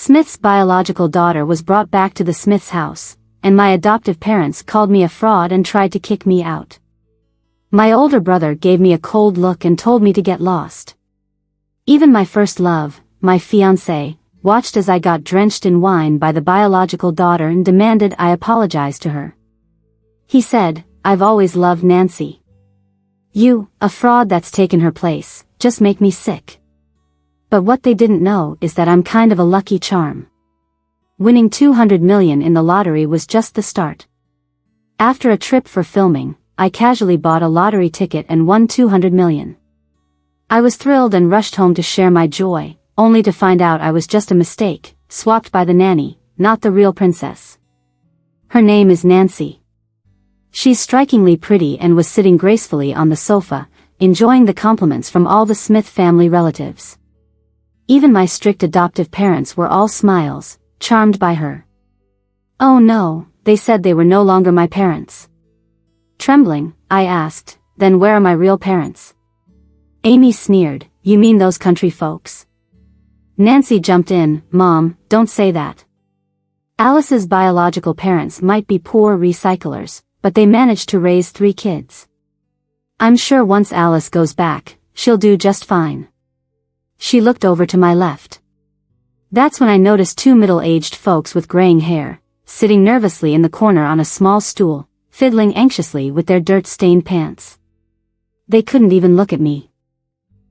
Smith's biological daughter was brought back to the Smith's house, and my adoptive parents called me a fraud and tried to kick me out. My older brother gave me a cold look and told me to get lost. Even my first love, my fiancé, watched as I got drenched in wine by the biological daughter and demanded I apologize to her. He said, "I've always loved Nancy. You, a fraud that's taken her place, just make me sick." But what they didn't know is that I'm kind of a lucky charm. Winning $200 million in the lottery was just the start. After a trip for filming, I casually bought a lottery ticket and won $200 million. I was thrilled and rushed home to share my joy, only to find out I was just a mistake, swapped by the nanny, not the real princess. Her name is Nancy. She's strikingly pretty and was sitting gracefully on the sofa, enjoying the compliments from all the Smith family relatives. Even my strict adoptive parents were all smiles, charmed by her. "Oh no," they said, they were no longer my parents. Trembling, I asked, "Then where are my real parents?" Amy sneered, "You mean those country folks?" Nancy jumped in, "Mom, don't say that. Alice's biological parents might be poor recyclers, but they managed to raise 3 kids. I'm sure once Alice goes back, she'll do just fine." She looked over to my left. That's when I noticed 2 middle-aged folks with graying hair, sitting nervously in the corner on a small stool, fiddling anxiously with their dirt-stained pants. They couldn't even look at me.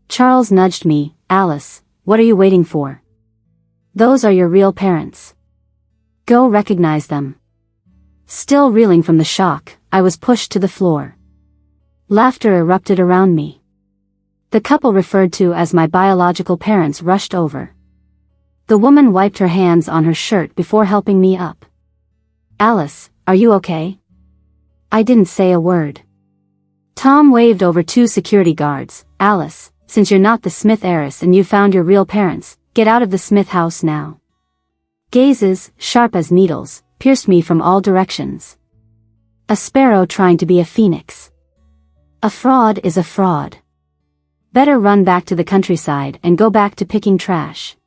Charles nudged me, "Alice, what are you waiting for? Those are your real parents. Go recognize them." Still reeling from the shock, I was pushed to the floor. Laughter erupted around me. The couple referred to as my biological parents rushed over. The woman wiped her hands on her shirt before helping me up. "Alice, are you okay?" I didn't say a word. Tom waved over 2 security guards. "Alice, since you're not the Smith heiress and you found your real parents, get out of the Smith house now." Gazes, sharp as needles, pierced me from all directions. A sparrow trying to be a phoenix. A fraud is a fraud. Better run back to the countryside and go back to picking trash.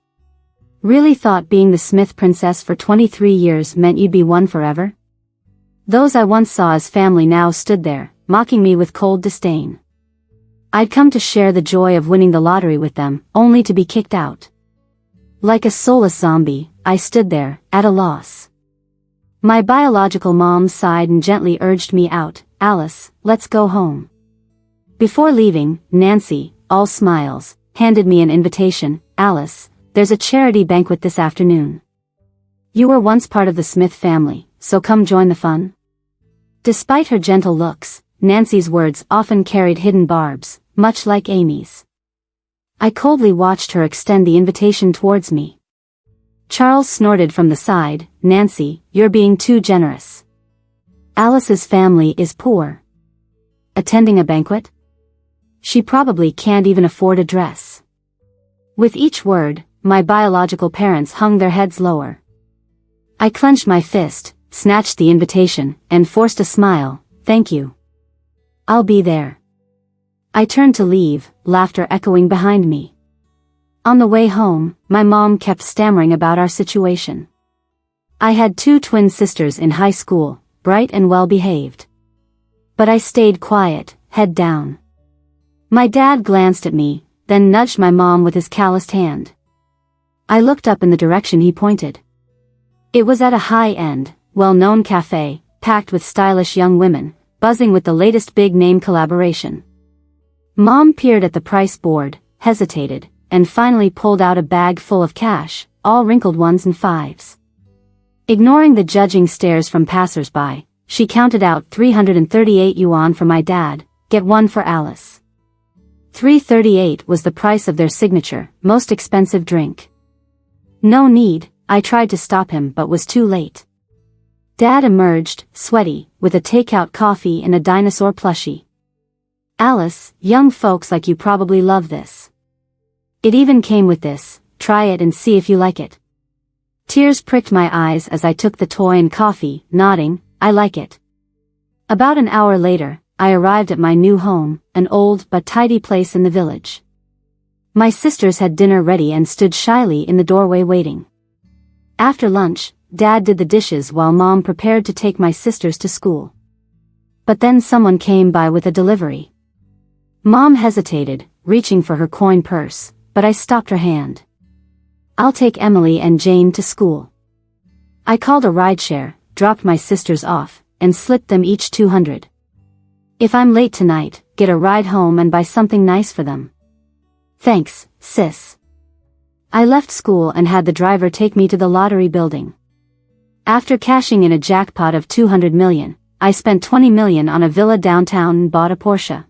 Really thought being the Smith princess for 23 years meant you'd be one forever? Those I once saw as family now stood there, mocking me with cold disdain. I'd come to share the joy of winning the lottery with them, only to be kicked out. Like a soulless zombie, I stood there, at a loss. My biological mom sighed and gently urged me out. "Alice, let's go home." Before leaving, Nancy, all smiles, handed me an invitation. "Alice, there's a charity banquet this afternoon. You were once part of the Smith family, so come join the fun." Despite her gentle looks, Nancy's words often carried hidden barbs, much like Amy's. I coldly watched her extend the invitation towards me. Charles snorted from the side, "Nancy, you're being too generous. Alice's family is poor. Attending a banquet? She probably can't even afford a dress." With each word, my biological parents hung their heads lower. I clenched my fist, snatched the invitation, and forced a smile. "Thank you. I'll be there." I turned to leave, laughter echoing behind me. On the way home, my mom kept stammering about our situation. I had 2 twin sisters in high school, bright and well-behaved. But I stayed quiet, head down. My dad glanced at me, then nudged my mom with his calloused hand. I looked up in the direction he pointed. It was at a high-end, well-known cafe, packed with stylish young women, buzzing with the latest big-name collaboration. Mom peered at the price board, hesitated, and finally pulled out a bag full of cash, all wrinkled 1s and 5s. Ignoring the judging stares from passers-by, she counted out 338 yuan for my dad, "Get 1 for Alice." 338 was the price of their signature, most expensive drink. No need, I tried to stop him but was too late. Dad emerged, sweaty, with a takeout coffee and a dinosaur plushie. "Alice, young folks like you probably love this. It even came with this, try it and see if you like it." Tears pricked my eyes as I took the toy and coffee, nodding, "I like it." About an hour later, I arrived at my new home, an old but tidy place in the village. My sisters had dinner ready and stood shyly in the doorway waiting. After lunch, Dad did the dishes while Mom prepared to take my sisters to school. But then someone came by with a delivery. Mom hesitated, reaching for her coin purse, but I stopped her hand. "I'll take Emily and Jane to school." I called a rideshare, dropped my sisters off, and slipped them each 200. "If I'm late tonight, get a ride home and buy something nice for them." "Thanks, sis." I left school and had the driver take me to the lottery building. After cashing in a jackpot of 200 million, I spent 20 million on a villa downtown and bought a Porsche.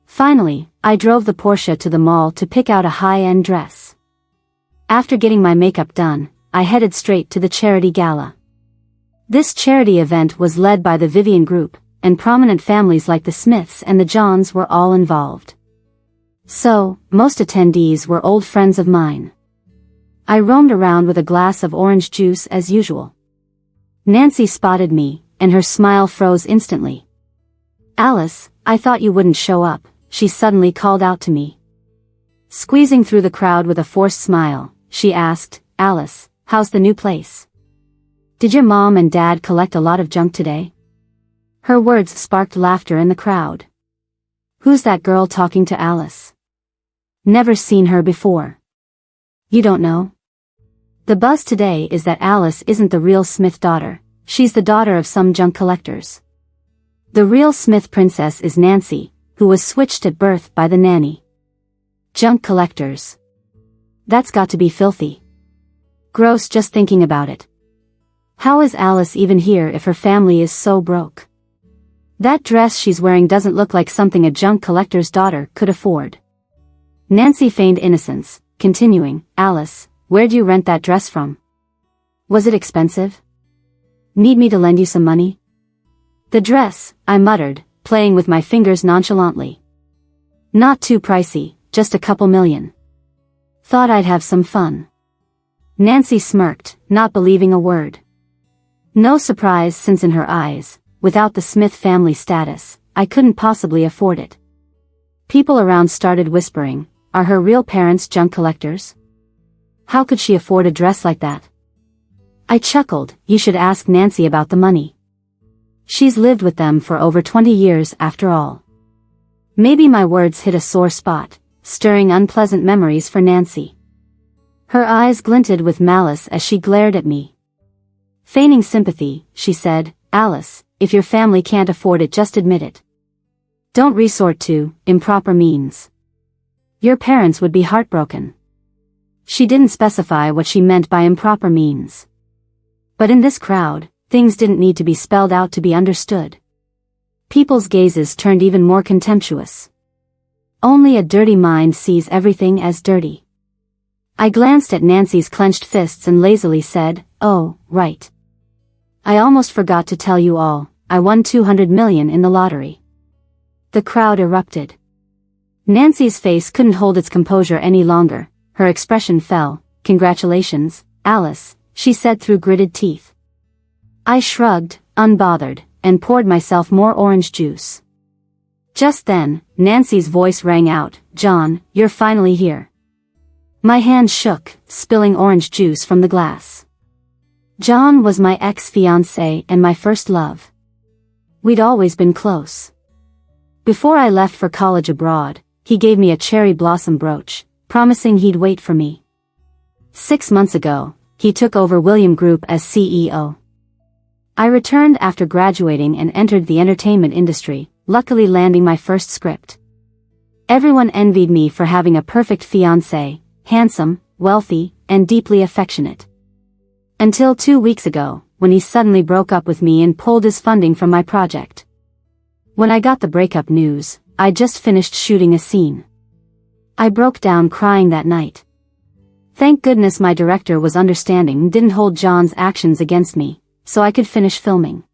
Finally, I drove the Porsche to the mall to pick out a high-end dress. After getting my makeup done, I headed straight to the charity gala. This charity event was led by the Vivian Group, and prominent families like the Smiths and the Johns were all involved. So, most attendees were old friends of mine. I roamed around with a glass of orange juice as usual. Nancy spotted me, and her smile froze instantly. "Alice, I thought you wouldn't show up," she suddenly called out to me. Squeezing through the crowd with a forced smile, she asked, "Alice, how's the new place? Did your mom and dad collect a lot of junk today?" Her words sparked laughter in the crowd. "Who's that girl talking to Alice? Never seen her before." "You don't know?" The buzz today is that Alice isn't the real Smith daughter, she's the daughter of some junk collectors. The real Smith princess is Nancy, who was switched at birth by the nanny. Junk collectors. That's got to be filthy. Gross just thinking about it. How is Alice even here if her family is so broke? That dress she's wearing doesn't look like something a junk collector's daughter could afford. Nancy feigned innocence, continuing, "Alice, where'd you rent that dress from? Was it expensive? Need me to lend you some money?" "The dress," I muttered, playing with my fingers nonchalantly. "Not too pricey, just a couple million. Thought I'd have some fun." Nancy smirked, not believing a word. No surprise, since in her eyes, without the Smith family status, I couldn't possibly afford it. People around started whispering, "Are her real parents junk collectors? How could she afford a dress like that?" I chuckled, "You should ask Nancy about the money. She's lived with them for over 20 years after all." Maybe my words hit a sore spot, stirring unpleasant memories for Nancy. Her eyes glinted with malice as she glared at me. Feigning sympathy, she said, "Alice, if your family can't afford it, just admit it. Don't resort to improper means. Your parents would be heartbroken." She didn't specify what she meant by improper means. But in this crowd, things didn't need to be spelled out to be understood. People's gazes turned even more contemptuous. Only a dirty mind sees everything as dirty. I glanced at Nancy's clenched fists and lazily said, "Oh, right. I almost forgot to tell you all, I won 200 million in the lottery." The crowd erupted. Nancy's face couldn't hold its composure any longer, her expression fell. "Congratulations, Alice," she said through gritted teeth. I shrugged, unbothered, and poured myself more orange juice. Just then, Nancy's voice rang out, "John, you're finally here." My hand shook, spilling orange juice from the glass. John was my ex-fiancé and my first love. We'd always been close. Before I left for college abroad, he gave me a cherry blossom brooch, promising he'd wait for me. 6 months ago, he took over William Group as CEO. I returned after graduating and entered the entertainment industry, luckily landing my first script. Everyone envied me for having a perfect fiancé, handsome, wealthy, and deeply affectionate. Until 2 weeks ago, when he suddenly broke up with me and pulled his funding from my project. When I got the breakup news, I just finished shooting a scene. I broke down crying that night. Thank goodness my director was understanding and didn't hold John's actions against me, so I could finish filming.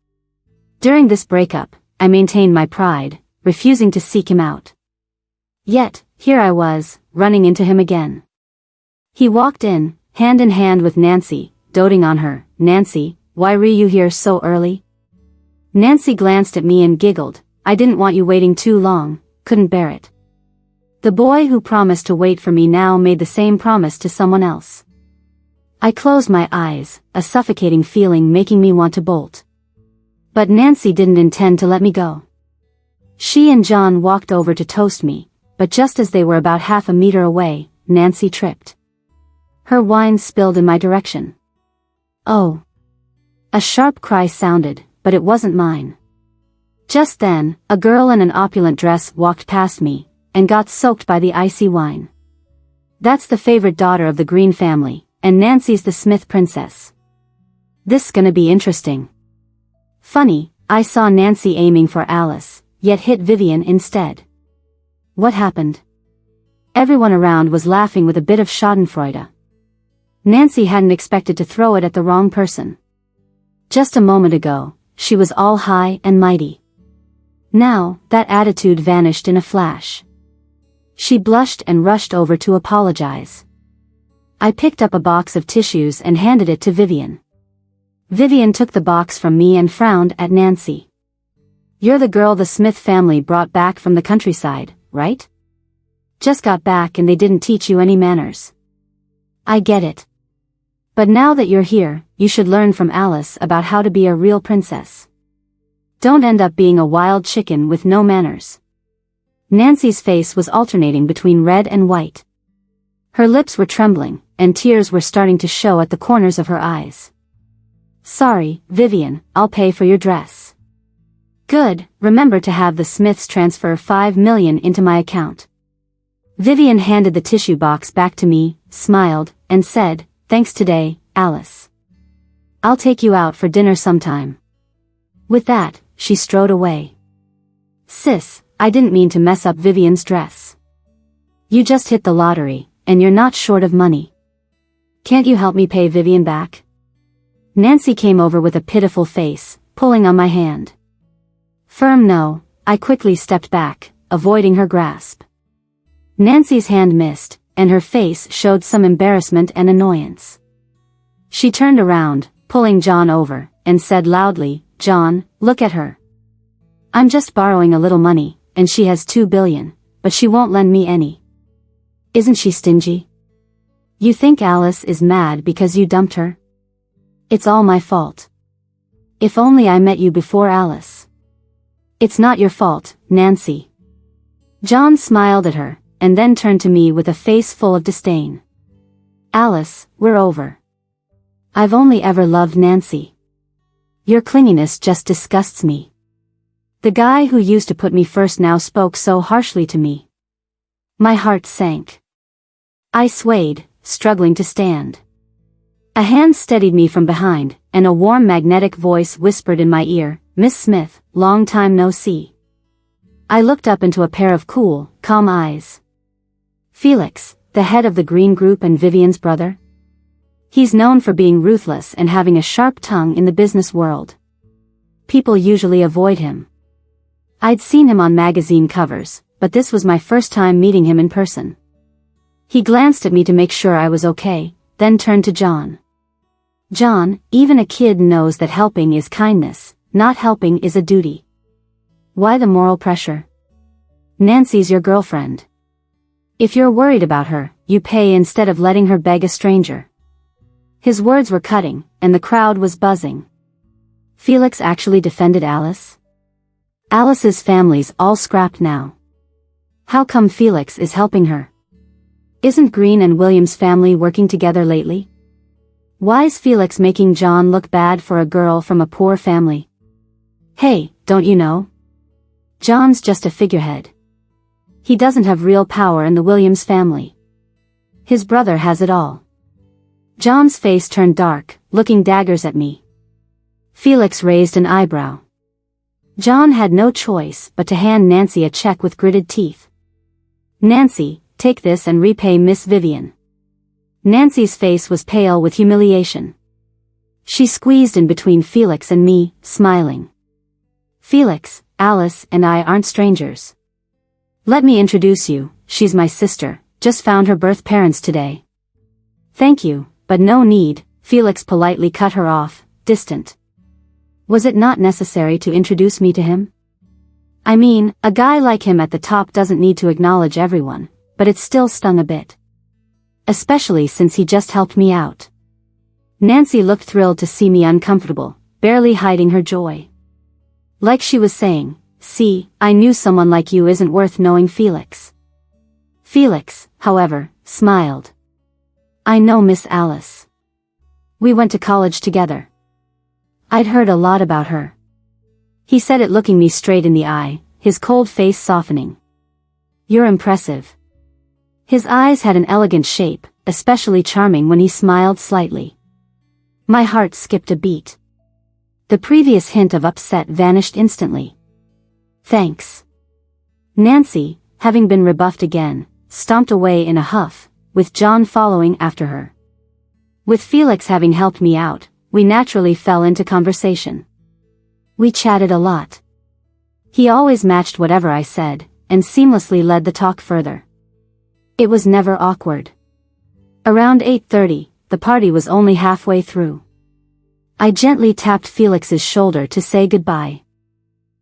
During this breakup, I maintained my pride, refusing to seek him out. Yet, here I was, running into him again. He walked in hand with Nancy, doting on her. "Nancy, why were you here so early?" Nancy glanced at me and giggled. "I didn't want you waiting too long, couldn't bear it." The boy who promised to wait for me now made the same promise to someone else. I closed my eyes, a suffocating feeling making me want to bolt. But Nancy didn't intend to let me go. She and John walked over to toast me, but just as they were about half a meter away, Nancy tripped. Her wine spilled in my direction. Oh! A sharp cry sounded, but it wasn't mine. Just then, a girl in an opulent dress walked past me, and got soaked by the icy wine. That's the favorite daughter of the Green family, and Nancy's the Smith princess. This's gonna be interesting. Funny, I saw Nancy aiming for Alice, yet hit Vivian instead. What happened? Everyone around was laughing with a bit of schadenfreude. Nancy hadn't expected to throw it at the wrong person. Just a moment ago, she was all high and mighty. Now, that attitude vanished in a flash. She blushed and rushed over to apologize. I picked up a box of tissues and handed it to Vivian. Vivian took the box from me and frowned at Nancy. You're the girl the Smith family brought back from the countryside, right? Just got back and they didn't teach you any manners. I get it. But now that you're here, you should learn from Alice about how to be a real princess. Don't end up being a wild chicken with no manners. Nancy's face was alternating between red and white. Her lips were trembling, and tears were starting to show at the corners of her eyes. Sorry, Vivian, I'll pay for your dress. Good, remember to have the Smiths transfer $5 million into my account. Vivian handed the tissue box back to me, smiled, and said, thanks today, Alice. I'll take you out for dinner sometime. With that, she strode away. Sis, I didn't mean to mess up Vivian's dress. You just hit the lottery, and you're not short of money. Can't you help me pay Vivian back? Nancy came over with a pitiful face, pulling on my hand. Firm no, I quickly stepped back, avoiding her grasp. Nancy's hand missed, and her face showed some embarrassment and annoyance. She turned around, pulling John over, and said loudly, John, look at her. I'm just borrowing a little money, and she has $2 billion, but she won't lend me any. Isn't she stingy? You think Alice is mad because you dumped her? It's all my fault. If only I met you before Alice. It's not your fault, Nancy. John smiled at her, and then turned to me with a face full of disdain. Alice, we're over. I've only ever loved Nancy. Your clinginess just disgusts me. The guy who used to put me first now spoke so harshly to me. My heart sank. I swayed, struggling to stand. A hand steadied me from behind, and a warm magnetic voice whispered in my ear, Miss Smith, long time no see. I looked up into a pair of cool, calm eyes. Felix, the head of the Green Group and Vivian's brother? He's known for being ruthless and having a sharp tongue in the business world. People usually avoid him. I'd seen him on magazine covers, but this was my first time meeting him in person. He glanced at me to make sure I was okay, then turned to John. John, even a kid knows that helping is kindness, not helping is a duty. Why the moral pressure? Nancy's your girlfriend. If you're worried about her, you pay instead of letting her beg a stranger. His words were cutting, and the crowd was buzzing. Felix actually defended Alice? Alice's family's all scrapped now. How come Felix is helping her? Isn't Green and William's family working together lately? Why's Felix making John look bad for a girl from a poor family? Hey, don't you know? John's just a figurehead. He doesn't have real power in the Williams family. His brother has it all. John's face turned dark, looking daggers at me. Felix raised an eyebrow. John had no choice but to hand Nancy a check with gritted teeth. Nancy, take this and repay Miss Vivian. Nancy's face was pale with humiliation. She squeezed in between Felix and me, smiling. Felix, Alice and I aren't strangers. Let me introduce you, she's my sister, just found her birth parents today. Thank you, but no need, Felix politely cut her off, distant. Was it not necessary to introduce me to him? I mean, a guy like him at the top doesn't need to acknowledge everyone, but it still stung a bit. Especially since he just helped me out. Nancy looked thrilled to see me uncomfortable, barely hiding her joy. Like she was saying, "See, I knew someone like you isn't worth knowing, Felix." Felix, however, smiled. "I know Miss Alice. We went to college together. I'd heard a lot about her." He said it looking me straight in the eye, his cold face softening. "You're impressive." His eyes had an elegant shape, especially charming when he smiled slightly. My heart skipped a beat. The previous hint of upset vanished instantly. "Thanks." Nancy, having been rebuffed again, stomped away in a huff, with John following after her. With Felix having helped me out, we naturally fell into conversation. We chatted a lot. He always matched whatever I said, and seamlessly led the talk further. It was never awkward. Around 8:30, the party was only halfway through. I gently tapped Felix's shoulder to say goodbye.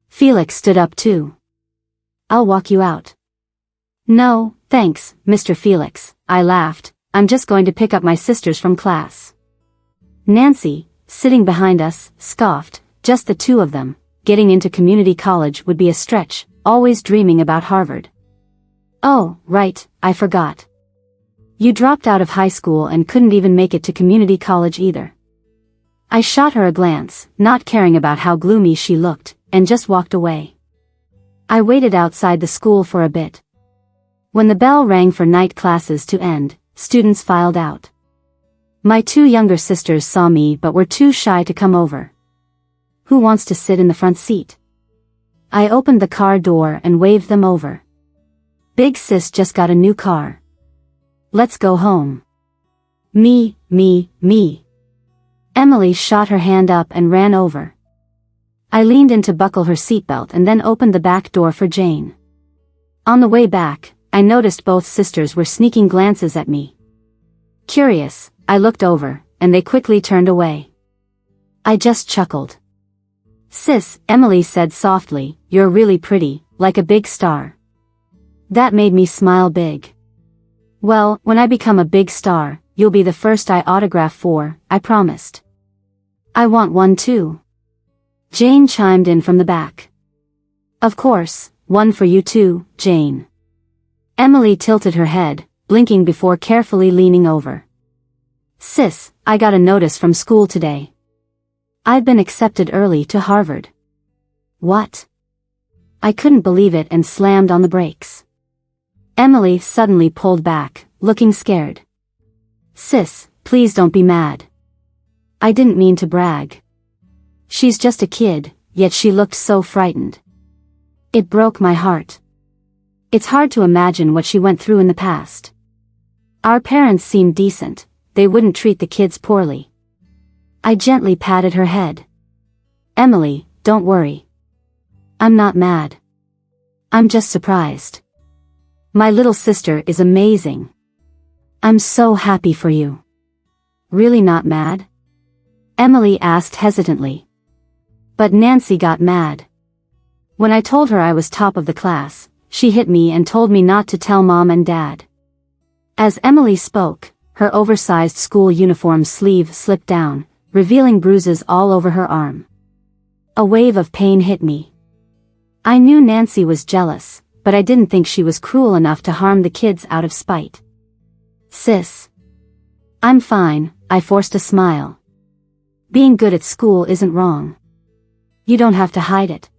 Felix stood up too. "I'll walk you out." "No, thanks, Mr. Felix," I laughed. "I'm just going to pick up my sisters from class." Nancy, sitting behind us, scoffed. Just the two of them. Getting into community college would be a stretch, always dreaming about Harvard. "Oh, right, I forgot. You dropped out of high school and couldn't even make it to community college either." I shot her a glance, not caring about how gloomy she looked, and just walked away. I waited outside the school for a bit. When the bell rang for night classes to end, students filed out. My two younger sisters saw me but were too shy to come over. "Who wants to sit in the front seat?" I opened the car door and waved them over. "Big sis just got a new car. Let's go home." Me. Emily shot her hand up and ran over. I leaned in to buckle her seatbelt and then opened the back door for Jane. On the way back, I noticed both sisters were sneaking glances at me. Curious, I looked over, and they quickly turned away. I just chuckled. "Sis," Emily said softly, "you're really pretty, like a big star." That made me smile big. "Well, when I become a big star, you'll be the first I autograph for," I promised. "I want one too." Jane chimed in from the back. "Of course, one for you too, Jane." Emily tilted her head, blinking before carefully leaning over. "Sis, I got a notice from school today. I've been accepted early to Harvard." "What?" I couldn't believe it and slammed on the brakes. Emily suddenly pulled back, looking scared. "Sis, please don't be mad. I didn't mean to brag." She's just a kid, yet she looked so frightened. It broke my heart. It's hard to imagine what she went through in the past. Our parents seemed decent, they wouldn't treat the kids poorly. I gently patted her head. "Emily, don't worry. I'm not mad. I'm just surprised. My little sister is amazing. I'm so happy for you." "Really not mad?" Emily asked hesitantly. But Nancy got mad. When I told her I was top of the class, she hit me and told me not to tell Mom and Dad. As Emily spoke, her oversized school uniform sleeve slipped down, revealing bruises all over her arm. A wave of pain hit me. I knew Nancy was jealous, but I didn't think she was cruel enough to harm the kids out of spite. "Sis. I'm fine," I forced a smile. "Being good at school isn't wrong. You don't have to hide it.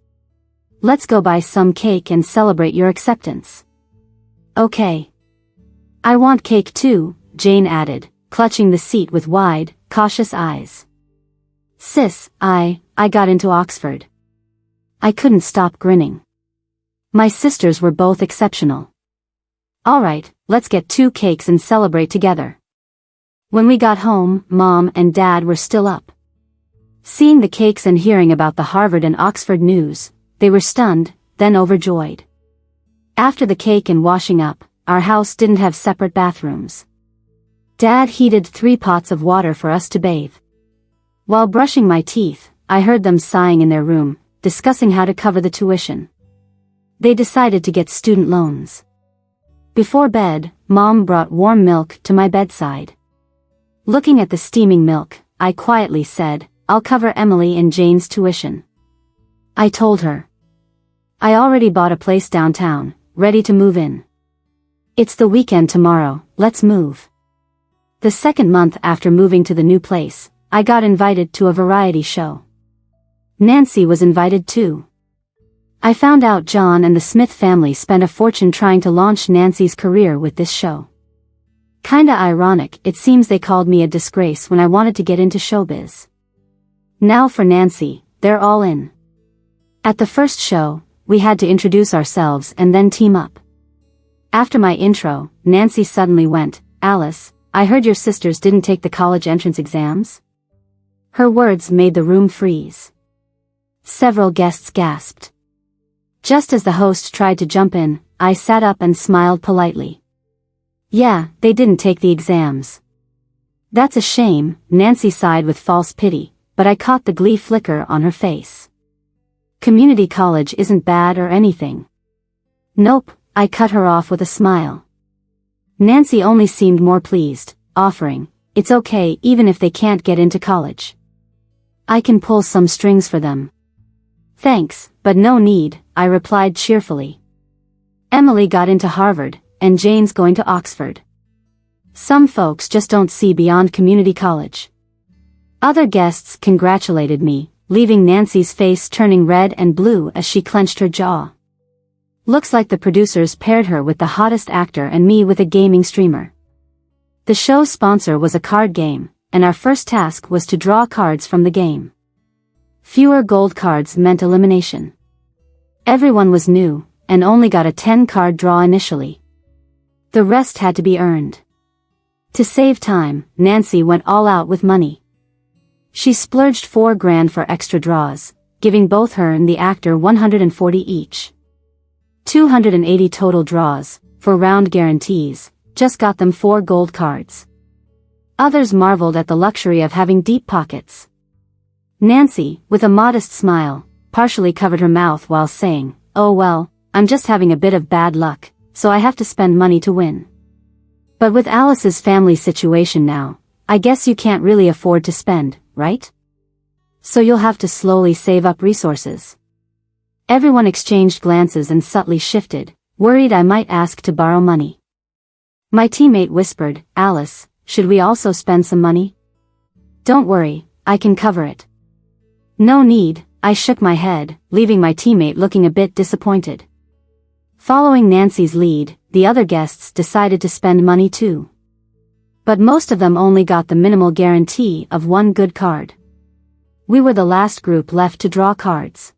Let's go buy some cake and celebrate your acceptance." "Okay." "I want cake too," Jane added, clutching the seat with wide, cautious eyes. "Sis, I got into Oxford." I couldn't stop grinning. My sisters were both exceptional. "All right, let's get 2 cakes and celebrate together." When we got home, Mom and Dad were still up. Seeing the cakes and hearing about the Harvard and Oxford news, they were stunned, then overjoyed. After the cake and washing up, our house didn't have separate bathrooms. Dad heated 3 pots of water for us to bathe. While brushing my teeth, I heard them sighing in their room, discussing how to cover the tuition. They decided to get student loans. Before bed, Mom brought warm milk to my bedside. Looking at the steaming milk, I quietly said, "I'll cover Emily and Jane's tuition." I told her. I already bought a place downtown, ready to move in. It's the weekend tomorrow, let's move. The second month after moving to the new place, I got invited to a variety show. Nancy was invited too. I found out John and the Smith family spent a fortune trying to launch Nancy's career with this show. Kinda ironic, it seems they called me a disgrace when I wanted to get into showbiz. Now for Nancy, they're all in. At the first show, we had to introduce ourselves and then team up. After my intro, Nancy suddenly went, "Alice, I heard your sisters didn't take the college entrance exams?" Her words made the room freeze. Several guests gasped. Just as the host tried to jump in, I sat up and smiled politely. "Yeah, they didn't take the exams." "That's a shame," Nancy sighed with false pity, but I caught the glee flicker on her face. "Community college isn't bad or anything." "Nope," I cut her off with a smile. Nancy only seemed more pleased, offering, "It's okay even if they can't get into college. I can pull some strings for them." "Thanks, but no need," I replied cheerfully. "Emily got into Harvard, and Jane's going to Oxford. Some folks just don't see beyond community college." Other guests congratulated me, leaving Nancy's face turning red and blue as she clenched her jaw. Looks like the producers paired her with the hottest actor and me with a gaming streamer. The show's sponsor was a card game, and our first task was to draw cards from the game. Fewer gold cards meant elimination. Everyone was new, and only got a 10-card draw initially. The rest had to be earned. To save time, Nancy went all out with money. She splurged $4,000 for extra draws, giving both her and the actor $140 each. 280 total draws, for round guarantees, just got them 4 gold cards. Others marveled at the luxury of having deep pockets. Nancy, with a modest smile, partially covered her mouth while saying, "Oh well, I'm just having a bit of bad luck, so I have to spend money to win. But with Alice's family situation now, I guess you can't really afford to spend, right? So you'll have to slowly save up resources." Everyone exchanged glances and subtly shifted, worried I might ask to borrow money. My teammate whispered, "Alice, should we also spend some money?" "Don't worry, I can cover it." "No need," I shook my head, leaving my teammate looking a bit disappointed. Following Nancy's lead, the other guests decided to spend money too. But most of them only got the minimal guarantee of 1 good card. We were the last group left to draw cards.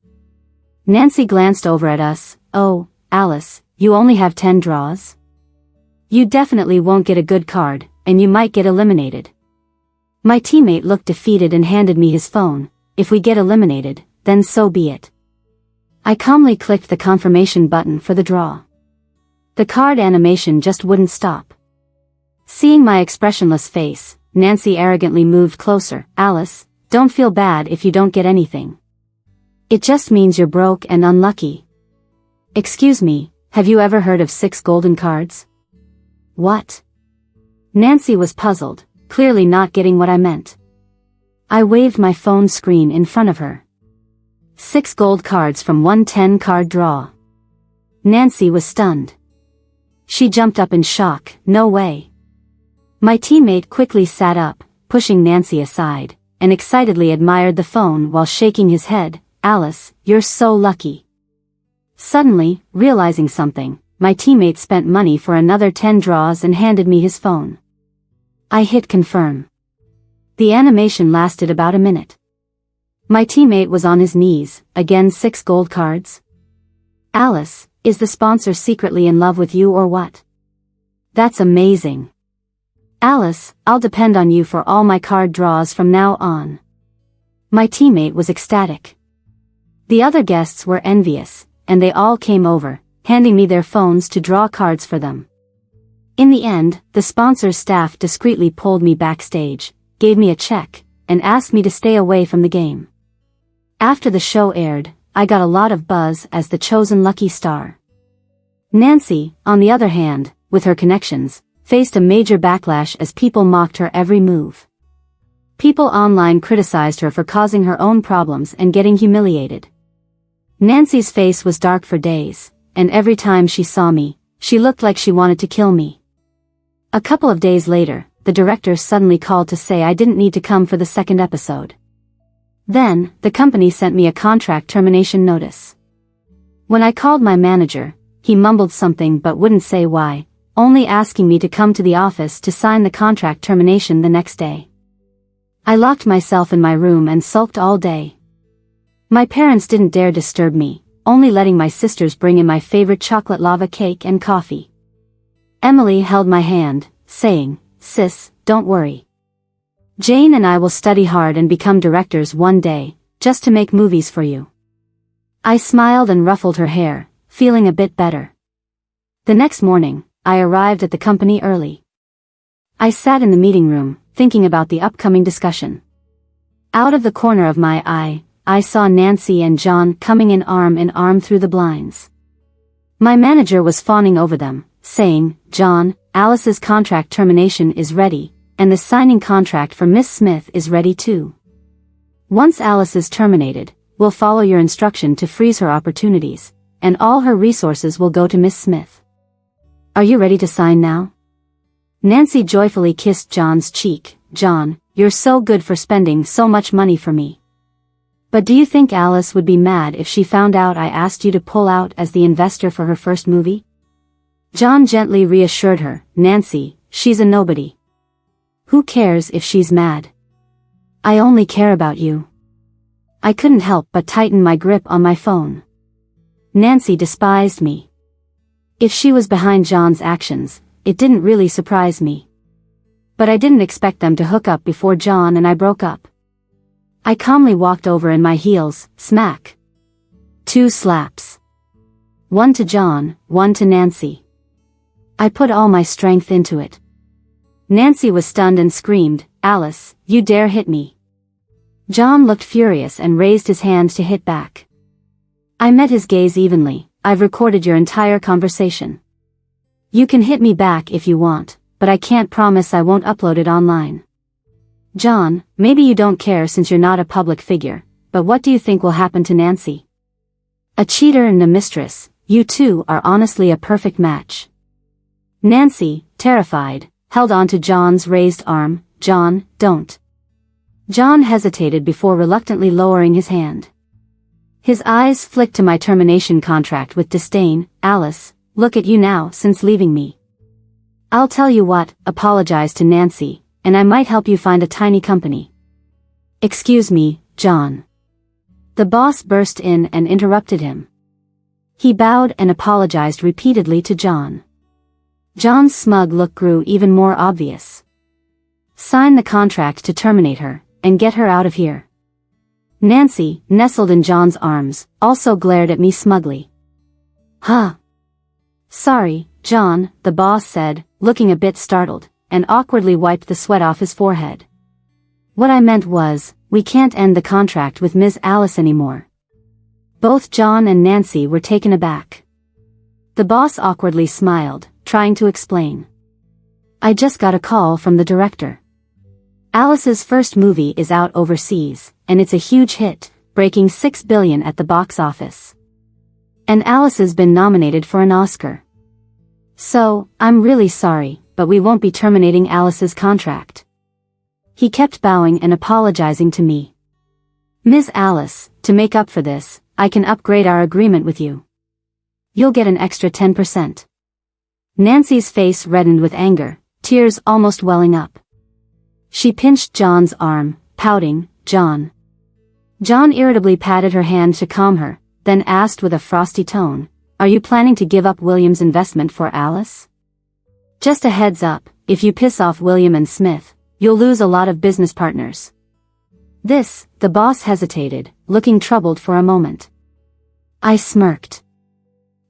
Nancy glanced over at us. "Oh, Alice, you only have 10 draws? You definitely won't get a good card, and you might get eliminated." My teammate looked defeated and handed me his phone. "If we get eliminated, then so be it." I calmly clicked the confirmation button for the draw. The card animation just wouldn't stop. Seeing my expressionless face, Nancy arrogantly moved closer. "Alice, don't feel bad if you don't get anything. It just means you're broke and unlucky." "Excuse me, have you ever heard of 6 golden cards?" "What?" Nancy was puzzled, clearly not getting what I meant. I waved my phone screen in front of her. 6 gold cards from 1 10-card draw. Nancy was stunned. She jumped up in shock. "No way." My teammate quickly sat up, pushing Nancy aside, and excitedly admired the phone while shaking his head. "Alice, you're so lucky." Suddenly, realizing something, my teammate spent money for another 10 draws and handed me his phone. I hit confirm. The animation lasted about a minute. My teammate was on his knees. "Again 6 gold cards? Alice, is the sponsor secretly in love with you or what? That's amazing. Alice, I'll depend on you for all my card draws from now on." My teammate was ecstatic. The other guests were envious, and they all came over, handing me their phones to draw cards for them. In the end, the sponsor's staff discreetly pulled me backstage, gave me a check, and asked me to stay away from the game. After the show aired, I got a lot of buzz as the chosen lucky star. Nancy, on the other hand, with her connections, faced a major backlash as people mocked her every move. People online criticized her for causing her own problems and getting humiliated. Nancy's face was dark for days, and every time she saw me, she looked like she wanted to kill me. A couple of days later, the director suddenly called to say I didn't need to come for the second episode. Then, the company sent me a contract termination notice. When I called my manager, he mumbled something but wouldn't say why, only asking me to come to the office to sign the contract termination the next day. I locked myself in my room and sulked all day. My parents didn't dare disturb me, only letting my sisters bring in my favorite chocolate lava cake and coffee. Emily held my hand, saying, "Sis, don't worry. Jane and I will study hard and become directors one day, just to make movies for you." I smiled and ruffled her hair, feeling a bit better. The next morning, I arrived at the company early. I sat in the meeting room, thinking about the upcoming discussion. Out of the corner of my eye, I saw Nancy and John coming in arm through the blinds. My manager was fawning over them, saying, "John, Alice's contract termination is ready, and the signing contract for Miss Smith is ready too. Once Alice is terminated, we'll follow your instruction to freeze her opportunities, and all her resources will go to Miss Smith. Are you ready to sign now?" Nancy joyfully kissed John's cheek. "John, you're so good for spending so much money for me. But do you think Alice would be mad if she found out I asked you to pull out as the investor for her first movie?" John gently reassured her, "Nancy, she's a nobody. Who cares if she's mad? I only care about you." I couldn't help but tighten my grip on my phone. Nancy despised me. If she was behind John's actions, it didn't really surprise me. But I didn't expect them to hook up before John and I broke up. I calmly walked over in my heels, smack. 2 slaps. One to John, one to Nancy. I put all my strength into it. Nancy was stunned and screamed, "Alice, you dare hit me." John looked furious and raised his hand to hit back. I met his gaze evenly. "I've recorded your entire conversation. You can hit me back if you want, but I can't promise I won't upload it online." "John, maybe you don't care since you're not a public figure, but what do you think will happen to Nancy? A cheater and a mistress, you two are honestly a perfect match." Nancy, terrified, held on to John's raised arm. "John, don't." John hesitated before reluctantly lowering his hand. His eyes flicked to my termination contract with disdain. "Alice, look at you now since leaving me. I'll tell you what, apologize to Nancy, and I might help you find a tiny company." "Excuse me, John." The boss burst in and interrupted him. He bowed and apologized repeatedly to John. John's smug look grew even more obvious. "Sign the contract to terminate her, and get her out of here." Nancy, nestled in John's arms, also glared at me smugly. "Huh. Sorry, John," the boss said, looking a bit startled, and awkwardly wiped the sweat off his forehead. "What I meant was, we can't end the contract with Ms. Alice anymore." Both John and Nancy were taken aback. The boss awkwardly smiled, trying to explain. "I just got a call from the director. Alice's first movie is out overseas, and it's a huge hit, breaking $6 billion at the box office. And Alice has been nominated for an Oscar. So, I'm really sorry, but we won't be terminating Alice's contract." He kept bowing and apologizing to me. "Ms. Alice, to make up for this, I can upgrade our agreement with you. You'll get an extra 10%. Nancy's face reddened with anger, tears almost welling up. She pinched John's arm, pouting, "John." John irritably patted her hand to calm her, then asked with a frosty tone, "Are you planning to give up William's investment for Alice? Just a heads up, if you piss off William and Smith, you'll lose a lot of business partners." The boss hesitated, looking troubled for a moment. I smirked.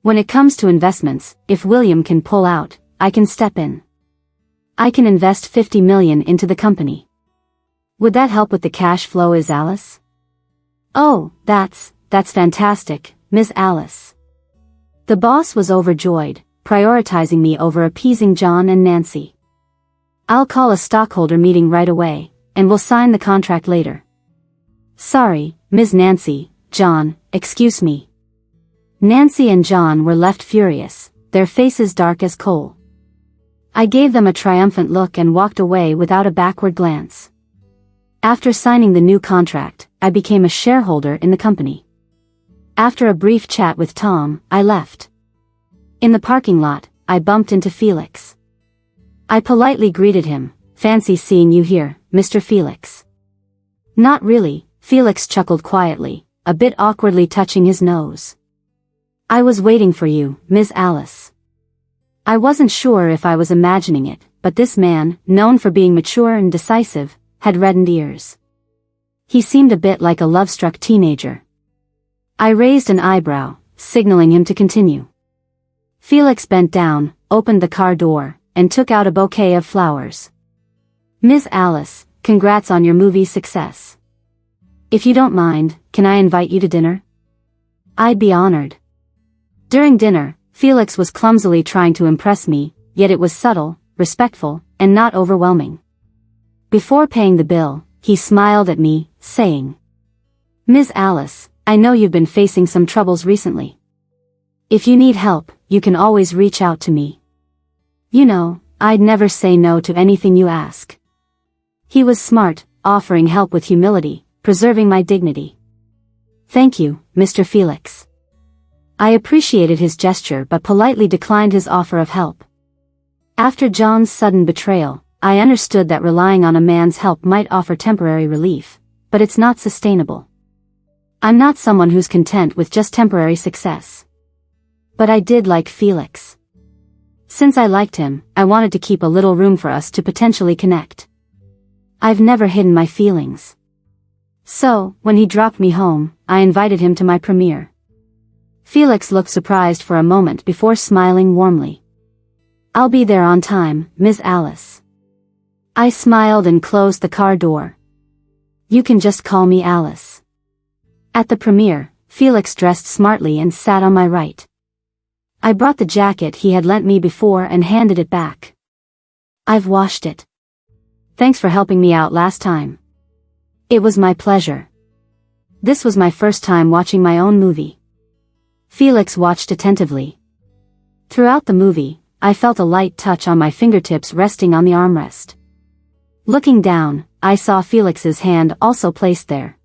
"When it comes to investments, if William can pull out, I can step in. I can invest $50 million into the company. Would that help with the cash flow, is Alice?" "Oh, that's fantastic, Miss Alice." The boss was overjoyed, prioritizing me over appeasing John and Nancy. "I'll call a stockholder meeting right away, and we'll sign the contract later. Sorry, Ms. Nancy, John, excuse me. Nancy and John were left furious, their faces dark as coal. I gave them a triumphant look and walked away without a backward glance. After signing the new contract, I became a shareholder in the company. After a brief chat with Tom, I left. In the parking lot, I bumped into Felix. I politely greeted him. Fancy seeing you here, Mr. Felix. Not really, Felix chuckled quietly, a bit awkwardly touching his nose. I was waiting for you, Ms. Alice. I wasn't sure if I was imagining it, but this man, known for being mature and decisive, had reddened ears. He seemed a bit like a love-struck teenager. I raised an eyebrow, signaling him to continue. Felix bent down, opened the car door, and took out a bouquet of flowers. Ms. Alice, congrats on your movie success. If you don't mind, can I invite you to dinner? I'd be honored. During dinner, Felix was clumsily trying to impress me, yet it was subtle, respectful, and not overwhelming. Before paying the bill, he smiled at me, saying, Ms. Alice, I know you've been facing some troubles recently. If you need help, you can always reach out to me. You know, I'd never say no to anything you ask. He was smart, offering help with humility, preserving my dignity. Thank you, Mr. Felix. I appreciated his gesture but politely declined his offer of help. After John's sudden betrayal, I understood that relying on a man's help might offer temporary relief, but it's not sustainable. I'm not someone who's content with just temporary success. But I did like Felix. Since I liked him, I wanted to keep a little room for us to potentially connect. I've never hidden my feelings. So, when he dropped me home, I invited him to my premiere. Felix looked surprised for a moment before smiling warmly. I'll be there on time, Ms. Alice. I smiled and closed the car door. You can just call me Alice. At the premiere, Felix dressed smartly and sat on my right. I brought the jacket he had lent me before and handed it back. I've washed it. Thanks for helping me out last time. It was my pleasure. This was my first time watching my own movie. Felix watched attentively. Throughout the movie, I felt a light touch on my fingertips resting on the armrest. Looking down, I saw Felix's hand also placed there.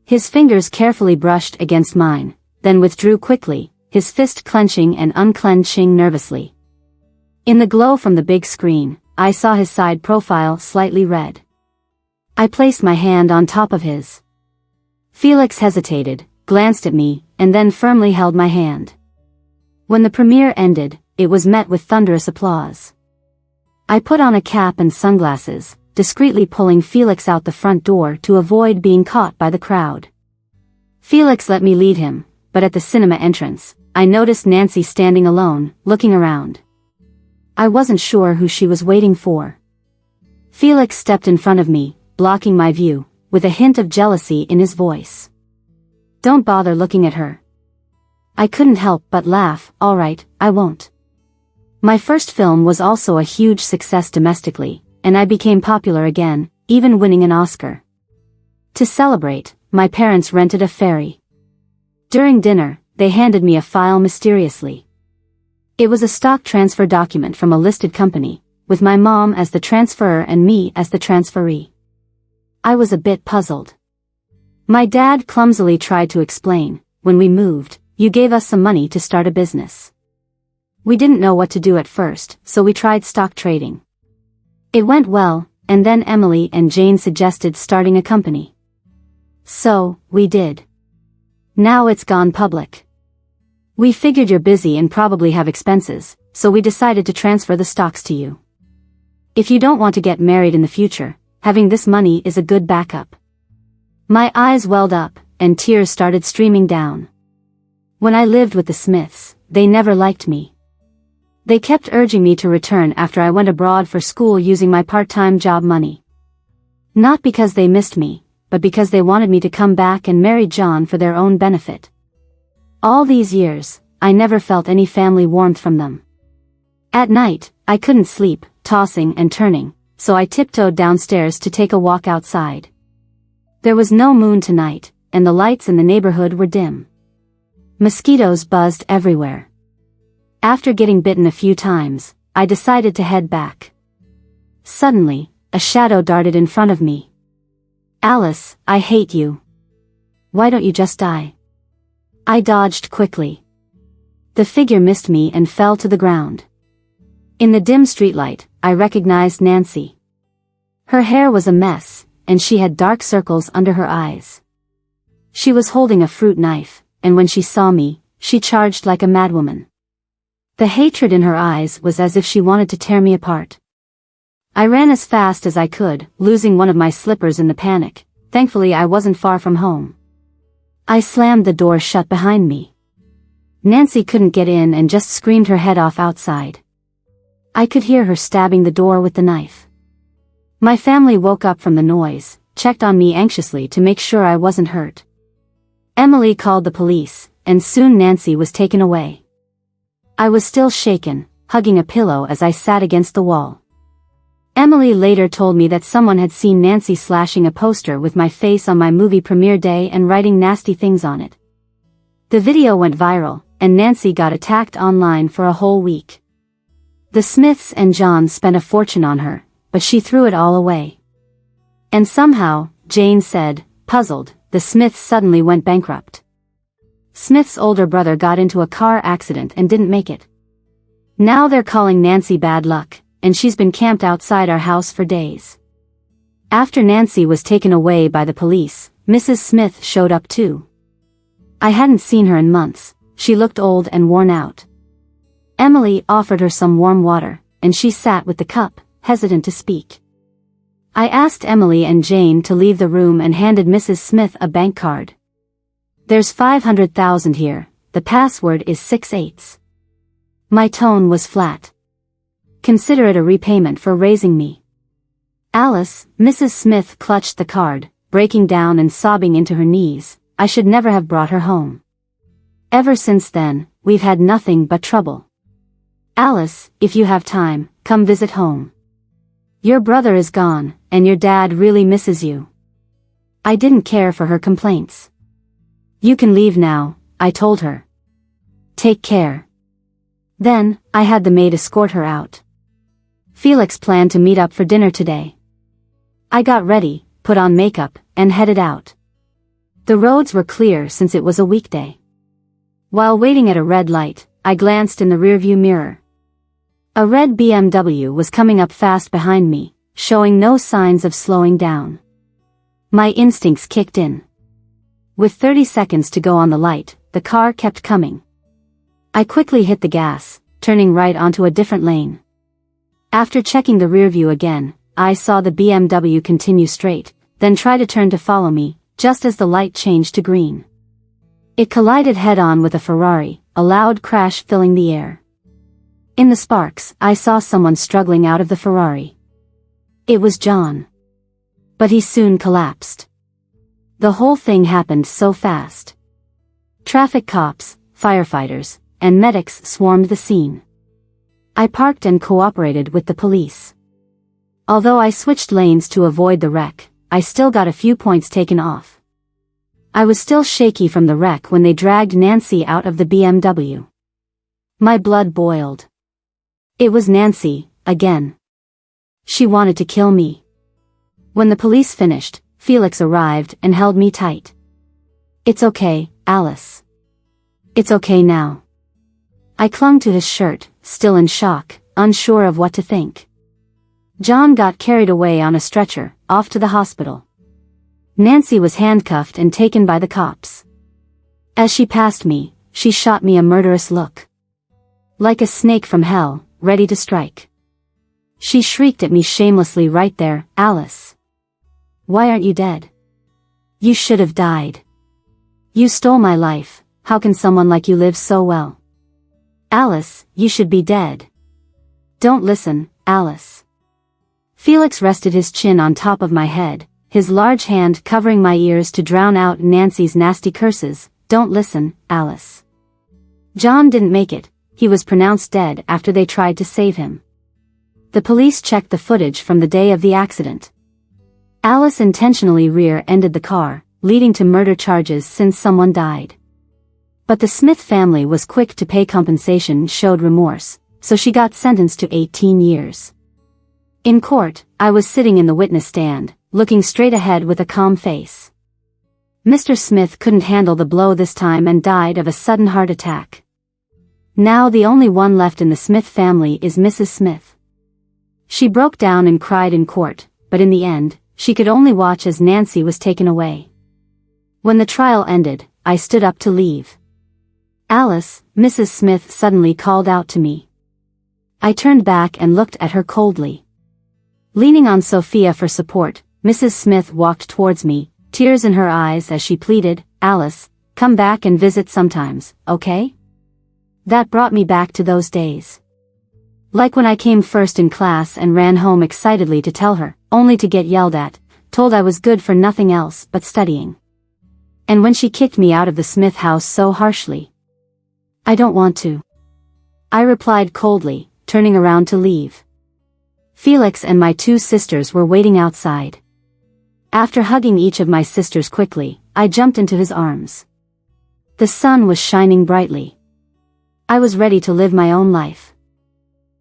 His fingers carefully brushed against mine, then withdrew quickly, his fist clenching and unclenching nervously. In the glow from the big screen, I saw his side profile slightly red. I placed my hand on top of his. Felix hesitated, glanced at me, and then firmly held my hand. When the premiere ended, it was met with thunderous applause. I put on a cap and sunglasses, discreetly pulling Felix out the front door to avoid being caught by the crowd. Felix let me lead him, but at the cinema entrance, I noticed Nancy standing alone, looking around. I wasn't sure who she was waiting for. Felix stepped in front of me, blocking my view, with a hint of jealousy in his voice. Don't bother looking at her. I couldn't help but laugh. All right, I won't. My first film was also a huge success domestically, and I became popular again, even winning an Oscar. To celebrate, my parents rented a ferry. During dinner, they handed me a file mysteriously. It was a stock transfer document from a listed company, with my mom as the transferor and me as the transferee. I was a bit puzzled. My dad clumsily tried to explain, when we moved, you gave us some money to start a business. We didn't know what to do at first, so we tried stock trading. It went well, and then Emily and Jane suggested starting a company. So, we did. Now it's gone public. We figured you're busy and probably have expenses, so we decided to transfer the stocks to you. If you don't want to get married in the future, having this money is a good backup. My eyes welled up, and tears started streaming down. When I lived with the Smiths, they never liked me. They kept urging me to return after I went abroad for school using my part-time job money. Not because they missed me, but because they wanted me to come back and marry John for their own benefit. All these years, I never felt any family warmth from them. At night, I couldn't sleep, tossing and turning, so I tiptoed downstairs to take a walk outside. There was no moon tonight, and the lights in the neighborhood were dim. Mosquitoes buzzed everywhere. After getting bitten a few times, I decided to head back. Suddenly, a shadow darted in front of me. "Alice, I hate you. Why don't you just die?" I dodged quickly. The figure missed me and fell to the ground. In the dim streetlight, I recognized Nancy. Her hair was a mess, and she had dark circles under her eyes. She was holding a fruit knife, and when she saw me, she charged like a madwoman. The hatred in her eyes was as if she wanted to tear me apart. I ran as fast as I could, losing one of my slippers in the panic. Thankfully I wasn't far from home. I slammed the door shut behind me. Nancy couldn't get in and just screamed her head off outside. I could hear her stabbing the door with the knife. My family woke up from the noise, checked on me anxiously to make sure I wasn't hurt. Emily called the police, and soon Nancy was taken away. I was still shaken, hugging a pillow as I sat against the wall. Emily later told me that someone had seen Nancy slashing a poster with my face on my movie premiere day and writing nasty things on it. The video went viral, and Nancy got attacked online for a whole week. The Smiths and John spent a fortune on her, but she threw it all away. And somehow, Jane said, puzzled, the Smiths suddenly went bankrupt. Smith's older brother got into a car accident and didn't make it. Now they're calling Nancy bad luck, and she's been camped outside our house for days. After Nancy was taken away by the police, Mrs. Smith showed up too. I hadn't seen her in months. She looked old and worn out. Emily offered her some warm water, and she sat with the cup, hesitant to speak. I asked Emily and Jane to leave the room and handed Mrs. Smith a bank card. "There's 500,000 here, the password is 6/8. My tone was flat. "Consider it a repayment for raising me." "Alice," Mrs. Smith clutched the card, breaking down and sobbing into her knees, "I should never have brought her home. Ever since then, we've had nothing but trouble. Alice, if you have time, come visit home. Your brother is gone, and your dad really misses you." I didn't care for her complaints. "You can leave now," I told her. "Take care." Then, I had the maid escort her out. Felix planned to meet up for dinner today. I got ready, put on makeup, and headed out. The roads were clear since it was a weekday. While waiting at a red light, I glanced in the rearview mirror. A red BMW was coming up fast behind me, showing no signs of slowing down. My instincts kicked in. With 30 seconds to go on the light, the car kept coming. I quickly hit the gas, turning right onto a different lane. After checking the rearview again, I saw the BMW continue straight, then try to turn to follow me, just as the light changed to green. It collided head-on with a Ferrari, a loud crash filling the air. In the sparks, I saw someone struggling out of the Ferrari. It was John. But he soon collapsed. The whole thing happened so fast. Traffic cops, firefighters, and medics swarmed the scene. I parked and cooperated with the police. Although I switched lanes to avoid the wreck, I still got a few points taken off. I was still shaky from the wreck when they dragged Nancy out of the BMW. My blood boiled. It was Nancy, again. She wanted to kill me. When the police finished, Felix arrived and held me tight. "It's okay, Alice. It's okay now." I clung to his shirt, still in shock, unsure of what to think. John got carried away on a stretcher, off to the hospital. Nancy was handcuffed and taken by the cops. As she passed me, she shot me a murderous look. Like a snake from hell, ready to strike. She shrieked at me shamelessly right there, "Alice. Why aren't you dead? You should have died. You stole my life, how can someone like you live so well? Alice, you should be dead. Don't listen, Alice." Felix rested his chin on top of my head, his large hand covering my ears to drown out Nancy's nasty curses. "Don't listen, Alice." John didn't make it. He was pronounced dead after they tried to save him. The police checked the footage from the day of the accident. Alice intentionally rear-ended the car, leading to murder charges since someone died. But the Smith family was quick to pay compensation and showed remorse, so she got sentenced to 18 years. In court, I was sitting in the witness stand, looking straight ahead with a calm face. Mr. Smith couldn't handle the blow this time and died of a sudden heart attack. Now the only one left in the Smith family is Mrs. Smith. She broke down and cried in court, but in the end, she could only watch as Nancy was taken away. When the trial ended, I stood up to leave. Alice, Mrs. Smith suddenly called out to me. I turned back and looked at her coldly. Leaning on Sophia for support, Mrs. Smith walked towards me, tears in her eyes as she pleaded, "Alice, come back and visit sometimes, okay?" That brought me back to those days. Like when I came first in class and ran home excitedly to tell her, only to get yelled at, told I was good for nothing else but studying. And when she kicked me out of the Smith house so harshly. "I don't want to," I replied coldly, turning around to leave. Felix and my two sisters were waiting outside. After hugging each of my sisters quickly, I jumped into his arms. The sun was shining brightly. I was ready to live my own life.